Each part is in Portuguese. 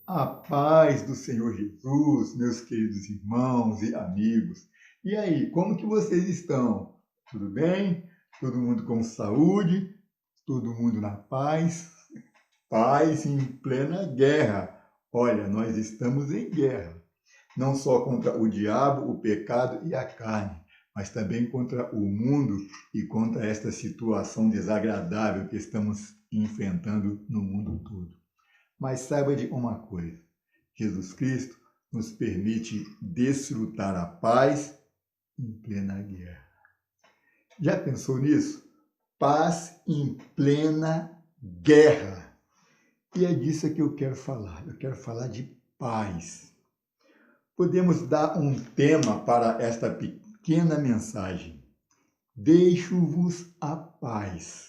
A paz do Senhor Jesus, meus queridos irmãos e amigos. E aí, como que vocês estão? Tudo bem? Todo mundo com saúde? Todo mundo na paz? Paz em plena guerra. Olha, nós estamos em guerra. Não só contra o diabo, o pecado e a carne, mas também contra o mundo e contra esta situação desagradável que estamos enfrentando no mundo todo. Mas saiba de uma coisa: Jesus Cristo nos permite desfrutar a paz em plena guerra. Já pensou nisso? Paz em plena guerra. E é disso que eu quero falar. Eu quero falar de paz. Podemos dar um tema para esta pequena mensagem. Deixo-vos a paz.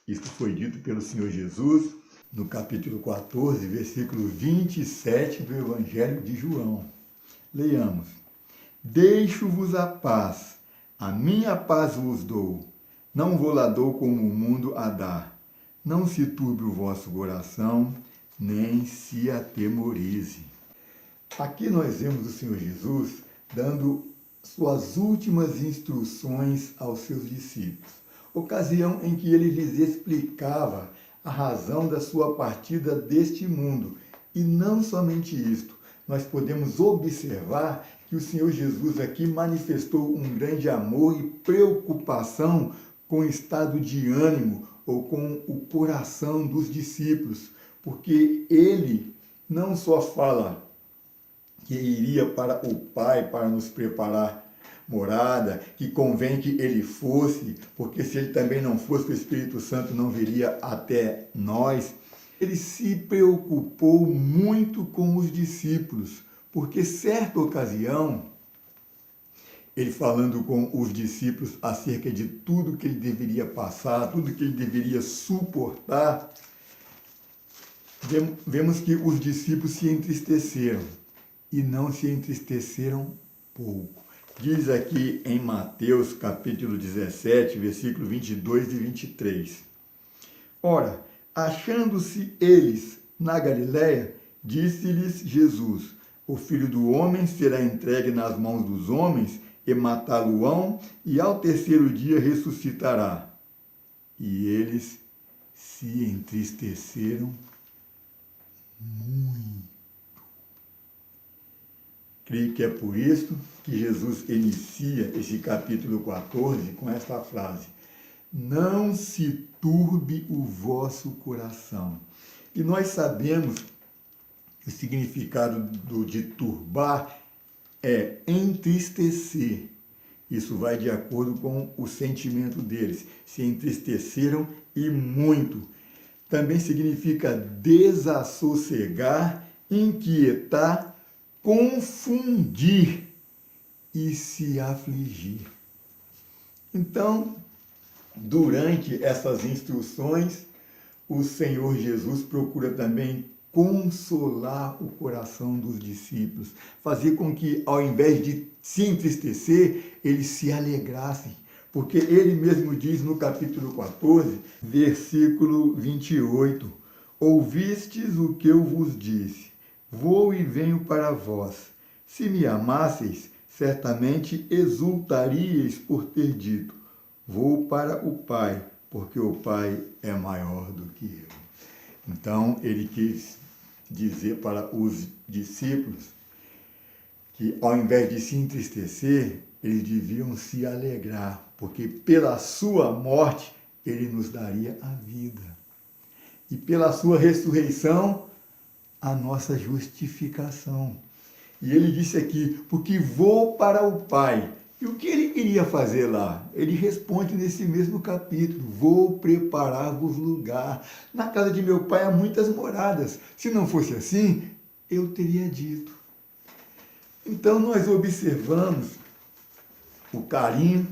Isso foi dito pelo Senhor Jesus no capítulo 14, versículo 27 do Evangelho de João. Leiamos. Deixo-vos a paz, a minha paz vos dou. Não vou lá dou como o mundo a dá. Não se turbe o vosso coração, nem se atemorize. Aqui nós vemos o Senhor Jesus dando suas últimas instruções aos seus discípulos. Ocasião em que ele lhes explicava a razão da sua partida deste mundo. E não somente isto, nós podemos observar que o Senhor Jesus aqui manifestou um grande amor e preocupação com o estado de ânimo ou com o coração dos discípulos, porque ele não só fala que iria para o Pai para nos preparar morada, que convém que ele fosse, porque se ele também não fosse, o Espírito Santo não viria até nós. Ele se preocupou muito com os discípulos, porque certa ocasião, ele falando com os discípulos acerca de tudo que ele deveria passar, tudo que ele deveria suportar, vemos que os discípulos se entristeceram, e não se entristeceram pouco. Diz aqui em Mateus capítulo 17, versículo 22 e 23. Ora, achando-se eles na Galiléia, disse-lhes Jesus: o Filho do Homem será entregue nas mãos dos homens, e matá-lo-ão, e ao terceiro dia ressuscitará. E eles se entristeceram muito. Creio que é por isso que Jesus inicia esse capítulo 14 com esta frase: não se turbe o vosso coração. E nós sabemos que o significado de turbar é entristecer. Isso vai de acordo com o sentimento deles. Se entristeceram e muito. Também significa desassossegar, inquietar, confundir e se afligir. Então, durante essas instruções, o Senhor Jesus procura também consolar o coração dos discípulos, fazer com que, ao invés de se entristecer, eles se alegrassem, porque ele mesmo diz no capítulo 14, versículo 28, ouvistes o que eu vos disse, vou e venho para vós. Se me amasseis, certamente exultaríeis por ter dito, vou para o Pai, porque o Pai é maior do que eu. Então, ele quis dizer para os discípulos que, ao invés de se entristecer, eles deviam se alegrar, porque pela sua morte, ele nos daria a vida. E pela sua ressurreição, a nossa justificação. E ele disse aqui, porque vou para o Pai. E o que ele iria fazer lá? Ele responde nesse mesmo capítulo, vou preparar-vos lugar. Na casa de meu pai há muitas moradas. Se não fosse assim, eu teria dito. Então nós observamos o carinho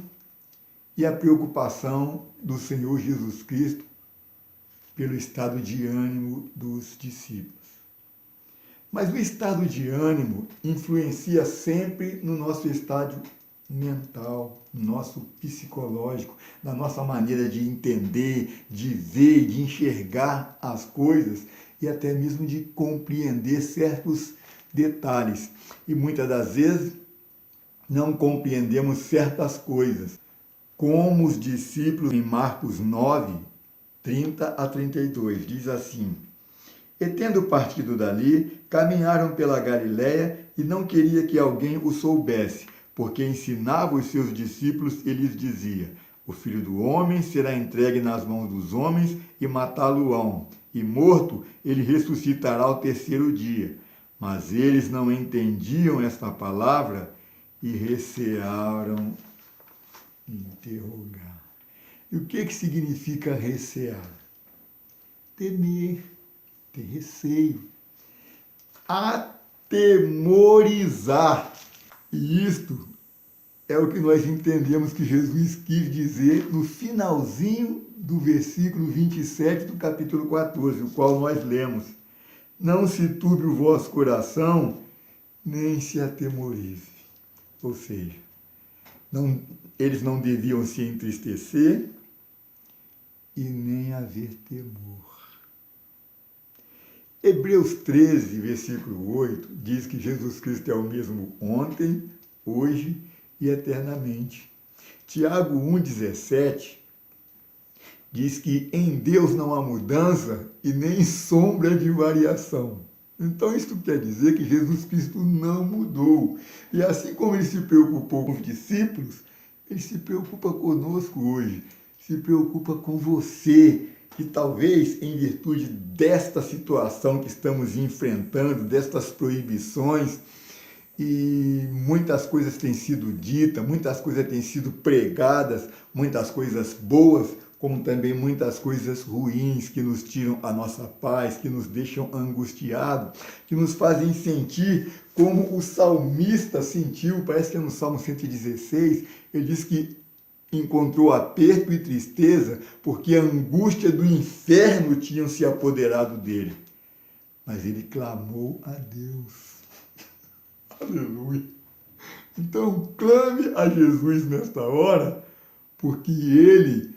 e a preocupação do Senhor Jesus Cristo pelo estado de ânimo dos discípulos. Mas o estado de ânimo influencia sempre no nosso estado mental, no nosso psicológico, na nossa maneira de entender, de ver, de enxergar as coisas. e até mesmo de compreender certos detalhes. E muitas das vezes não compreendemos certas coisas, como os discípulos em Marcos 9, 30 a 32, diz assim: E tendo partido dali, caminharam pela Galiléia, e não queria que alguém o soubesse, porque ensinava os seus discípulos e lhes dizia: O Filho do Homem será entregue nas mãos dos homens e matá-lo-ão, e morto ele ressuscitará ao terceiro dia. Mas eles não entendiam esta palavra e recearam interrogar. E o que significa recear? Temer, ter receio, atemorizar. E isto é o que nós entendemos que Jesus quis dizer no finalzinho do versículo 27 do capítulo 14, o qual nós lemos: Não se turbe o vosso coração, nem se atemorize. Ou seja, eles não deviam se entristecer e nem haver temor. Hebreus 13, versículo 8, diz que Jesus Cristo é o mesmo ontem, hoje e eternamente. Tiago 1,17 diz que em Deus não há mudança e nem sombra de variação. Então isso quer dizer que Jesus Cristo não mudou. E assim como ele se preocupou com os discípulos, ele se preocupa conosco hoje, se preocupa com você, que talvez em virtude desta situação que estamos enfrentando, destas proibições, e muitas coisas têm sido ditas, muitas coisas têm sido pregadas, muitas coisas boas, como também muitas coisas ruins que nos tiram a nossa paz, que nos deixam angustiados, que nos fazem sentir como o salmista sentiu, parece que é no Salmo 116, ele diz que encontrou aperto e tristeza porque a angústia do inferno tinham se apoderado dele. Mas ele clamou a Deus. Aleluia. Então, clame a Jesus nesta hora, porque ele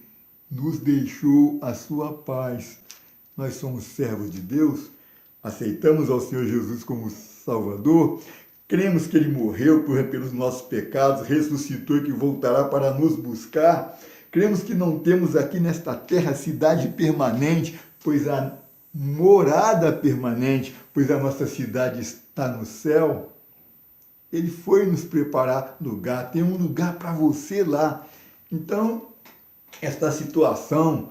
nos deixou a sua paz. Nós somos servos de Deus, aceitamos ao Senhor Jesus como Salvador, cremos que ele morreu pelos nossos pecados, ressuscitou e que voltará para nos buscar. Cremos que não temos aqui nesta terra cidade permanente, pois a morada permanente, pois a nossa cidade está no céu. Ele foi nos preparar lugar, tem um lugar para você lá. Então, esta situação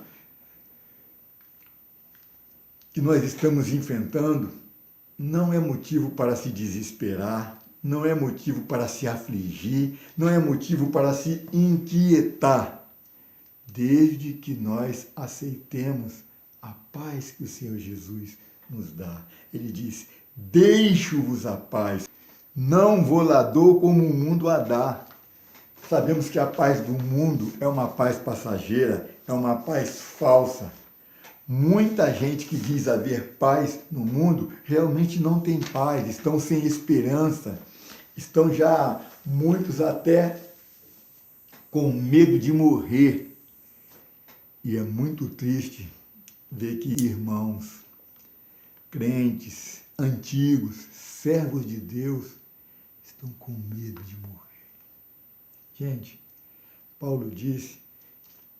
que nós estamos enfrentando não é motivo para se desesperar, não é motivo para se afligir, não é motivo para se inquietar, desde que nós aceitemos a paz que o Senhor Jesus nos dá. Ele diz: deixo-vos a paz, não vou lá dou como o mundo a dá. Sabemos que a paz do mundo é uma paz passageira, é uma paz falsa. Muita gente que diz haver paz no mundo realmente não tem paz, estão sem esperança, estão já muitos até com medo de morrer. E é muito triste ver que irmãos, crentes, antigos, servos de Deus, estão com medo de morrer. Gente, Paulo disse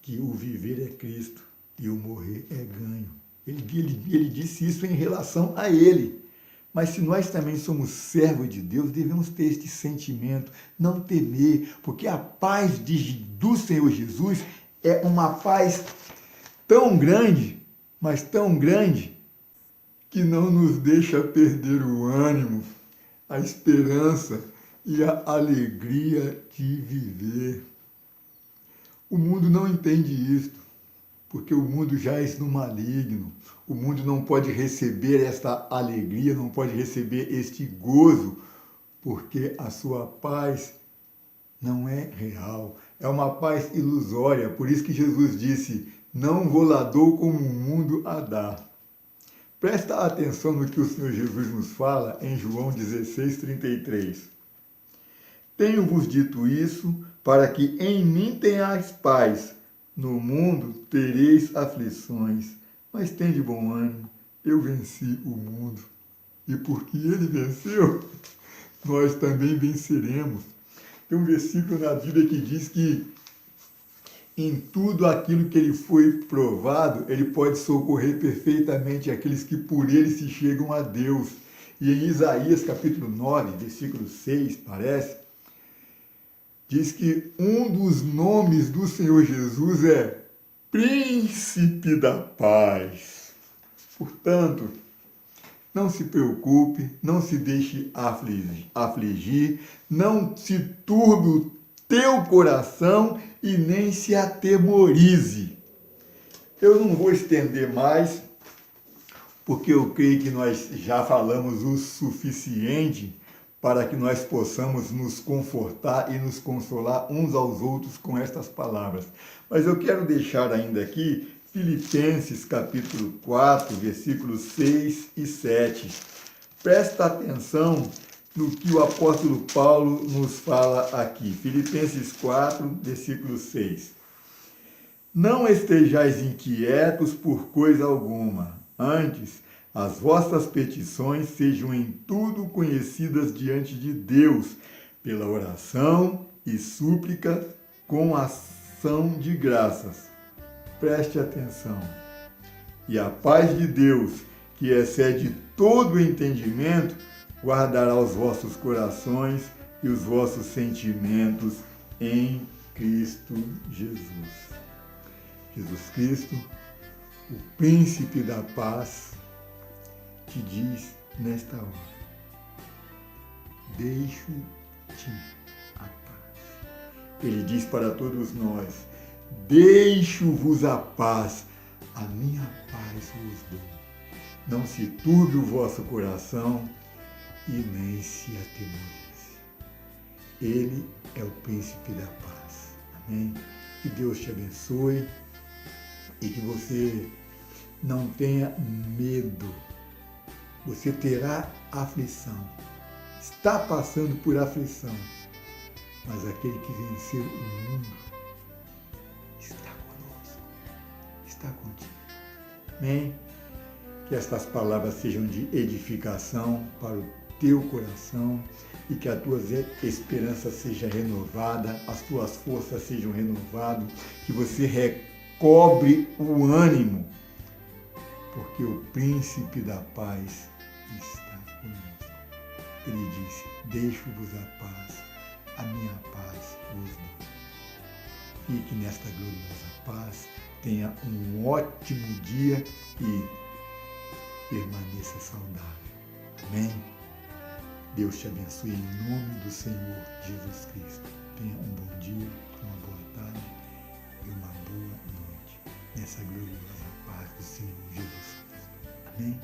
que o viver é Cristo e o morrer é ganho. Ele disse isso em relação a ele. Mas se nós também somos servos de Deus, devemos ter este sentimento, não temer, porque a paz do Senhor Jesus é uma paz tão grande, mas tão grande, que não nos deixa perder o ânimo, a esperança e a alegria de viver. O mundo não entende isto, porque o mundo jaz no maligno. O mundo não pode receber esta alegria, não pode receber este gozo, porque a sua paz não é real, é uma paz ilusória. Por isso que Jesus disse: não vou lá dou como o mundo a dá. Presta atenção no que o Senhor Jesus nos fala em João 16:33. Tenho-vos dito isso para que em mim tenhais paz. No mundo tereis aflições, mas tende bom ânimo, eu venci o mundo. E porque ele venceu, nós também venceremos. Tem um versículo na Bíblia que diz que em tudo aquilo que ele foi provado, ele pode socorrer perfeitamente aqueles que por ele se chegam a Deus. E em Isaías capítulo 9, versículo 6, parece, diz que um dos nomes do Senhor Jesus é Príncipe da Paz. Portanto, não se preocupe, não se deixe afligir, não se turbe o teu coração e nem se atemorize. Eu não vou estender mais, porque eu creio que nós já falamos o suficiente para que nós possamos nos confortar e nos consolar uns aos outros com estas palavras. Mas eu quero deixar ainda aqui Filipenses capítulo 4, versículos 6 e 7. Presta atenção no que o apóstolo Paulo nos fala aqui. Filipenses 4, versículo 6. Não estejais inquietos por coisa alguma, antes as vossas petições sejam em tudo conhecidas diante de Deus, pela oração e súplica com ação de graças. Preste atenção. E a paz de Deus, que excede todo o entendimento, guardará os vossos corações e os vossos sentimentos em Cristo Jesus. Jesus Cristo, o príncipe da paz, te diz nesta hora: deixo-te a paz. Ele diz para todos nós: deixo-vos a paz, a minha paz vos dou. Não se turbe o vosso coração e nem se atemorize. Ele é o príncipe da paz. Amém? Que Deus te abençoe e que você não tenha medo. Você terá aflição. Está passando por aflição. Mas aquele que venceu o mundo está conosco. Está contigo. Amém? Que estas palavras sejam de edificação para o teu coração e que a tua esperança seja renovada, as tuas forças sejam renovadas, que você recobre o ânimo, porque o príncipe da paz está conosco. Ele disse: deixo-vos a paz, a minha paz vos dou. Fique nesta gloriosa paz, tenha um ótimo dia e permaneça saudável. Amém? Deus te abençoe em nome do Senhor Jesus Cristo. Tenha um bom dia, uma boa tarde e uma boa noite nessa gloriosa paz do Senhor Jesus Cristo. Amém?